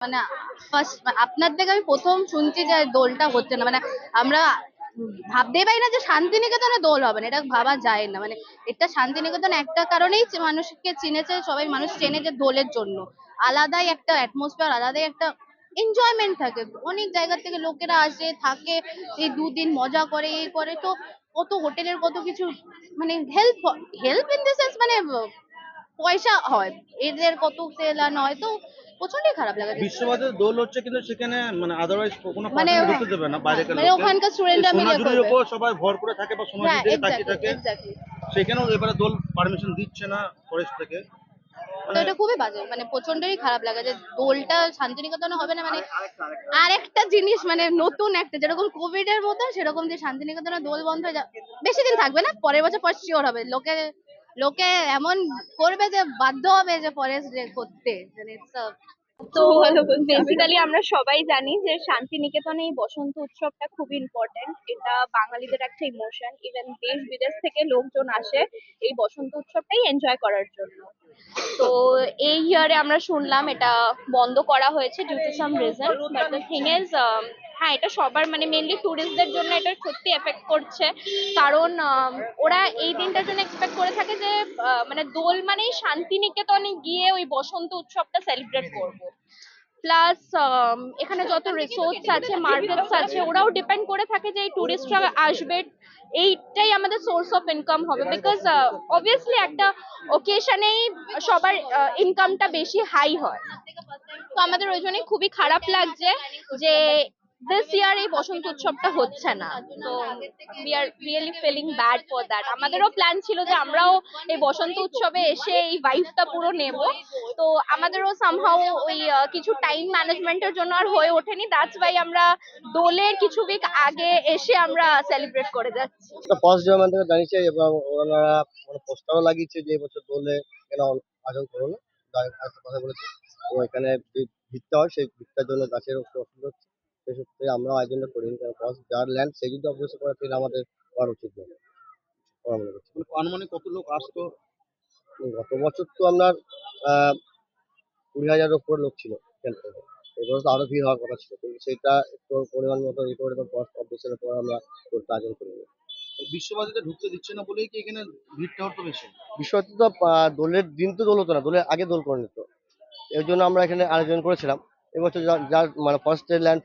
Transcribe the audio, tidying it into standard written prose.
মানে ফার্স্ট আপনার থেকে আমি প্রথম শুনছি যে দোলটা হচ্ছে না। মানে আমরা ভাবতেই পারি না যে শান্তিনিকেতনে দোল হবে না, এটা ভাবা যায় না। মানে এটা শান্তিনিকেতন একটা কারণেই মানুষকে চিনেছে, সবাই মানুষ চেনে যে দোলের জন্য। আলাদাই একটা অ্যাটমসফিয়ার, আলাদাই একটা এনজয়মেন্ট থাকে। অনেক জায়গা থেকে লোকেরা আসে, থাকে, এই দুদিন মজা করে, এই করে। তো কত হোটেলের কত কিছু, মানে help help in this sense, মানে পয়সা হয়, এদের কত সেল আর্ন হয়। তো প্রচন্ডই খারাপ লাগে। বিশ্ববাজারে দোল হচ্ছে কিন্তু সেখানে মানে আদারওয়াইজ কোনো মানে পার্সন ঢুকতে দেবে না বাইরেকার মানে লোককে। ওখানকার এই স্টুডেন্টরা মিলে সোনাঝুরির করবে। উপর সবাই ভর করে থাকে বা হ্যাঁ, সোনাঝুরি থেকে তাকিয়ে এক্স্যাক্টলি থাকে, এক্স্যাক্টলি। সেখানেও এবারে দোল পারমিশন দিচ্ছে না ফরেস্ট থেকে। তো মানে এটা খুবই বাজে, মানে প্রচন্ডই খারাপ লাগে যে দোলটা শান্তিনিকেতনে হবে না। মানে আরেকটা জিনিস, মানে নতুন একটা, যেরকম কোভিড এর মতো সেরকম যে শান্তিনিকেতনে দোল বন্ধ হয়ে যাবে, বেশি দিন থাকবে না, পরের বছর পর শিওর হবে। লোকে লোকে এমন করবে যে বাধ্য হবে যে ফরেস্ট করতে, মানে তো বেসিক্যালি আমরা সবাই জানি যে শান্তিনিকেতনে এই বসন্ত উৎসবটা খুব ইম্পর্টেন্ট। এটা বাঙালিদের একটা ইমোশন। ইভেন দেশ বিদেশ থেকে লোকজন আসে এই বসন্ত উৎসবটাই এনজয় করার জন্য। তো এই ইয়ারে আমরা শুনলাম এটা বন্ধ করা হয়েছে due to some reason, but the thing is, হ্যাঁ, এটা সবার মানে মেনলি ট্যুরিস্টদের জন্য এটা সত্যি এফেক্ট করছে। কারণ ওরা এই দিনটার জন্য এক্সপেক্ট করে থাকে যে মানে দোল মানেই শান্তিনিকেতনে গিয়ে ওই বসন্ত উৎসবটা সেলিব্রেট করব। প্লাস এখানে যত রিসোর্টস আছে, মার্কেটস আছে, ওরাও ডিপেন্ড করে থাকে যে এই টুরিস্টরা আসবে, এইটাই আমাদের সোর্স অফ ইনকাম হবে। বিকজ অবভিয়াসলি একটা ওকেশনেই সবার ইনকামটা বেশি হাই হয়। তো আমাদের ওই জন্যই খুবই খারাপ লাগছে যে দিস ইয়ার এই বসন্ত উৎসবটা হচ্ছে না। তো we are really feeling bad for that. আমাদেরও প্ল্যান ছিল যে আমরাও এই বসন্ত উৎসবে এসে এই ভাইবটা পুরো নেব। তো আমাদেরও সামহাউ ওই কিছু টাইম ম্যানেজমেন্টের জন্য আর হয়ে ওঠেনি। দ্যাটস ওয়াই আমরা দোলের কিছু উইক আগে এসে আমরা সেলিব্রেট করে যাচ্ছি। ফার্স্ট জার্মান থেকে জানিয়েছে এবং ওনারা মানে পোস্টারও লাগিয়েছে যে এবছর দোলে কেন আয়োজন করো না, একটা কথা বলেছে। তো এখানে যে ভিড়টা হয় সেই ভিড়টার জন্য গাছের একটু অসুবিধা হচ্ছে। সেই সূত্রে আমরা আয়োজনটা করিনি, কারণ ফার্স্ট যার ল্যান্ড সে যদি অবশ্যই করে তাহলে আমাদের করা উচিত নয়, করা মনে করছি। মানে আনুমানিক কত লোক আসতো? গত বছর তো আপনার 20,000-এর উপরে লোক ছিল এখান থেকে। এবার তো আরো ভিড় হওয়ার কথা ছিল, কিন্তু সেটা একটু পরিমাণ মতো ই করে ফার্স্ট অফিসের পর আমরা দোলটা আয়োজন করিনি। এই বিশ্ববাজারে ঢুকতে দিচ্ছে না বলেই কি এখানে ভিড়টা হতো বেশি? বিষয় তো দোলের দিন তো দোল হতো না, দোলের আগে দোল করে নিত। এর জন্য আমরা এখানে আয়োজন করেছিলাম। এবছর যার মানে ফার্স্ট ল্যান্ড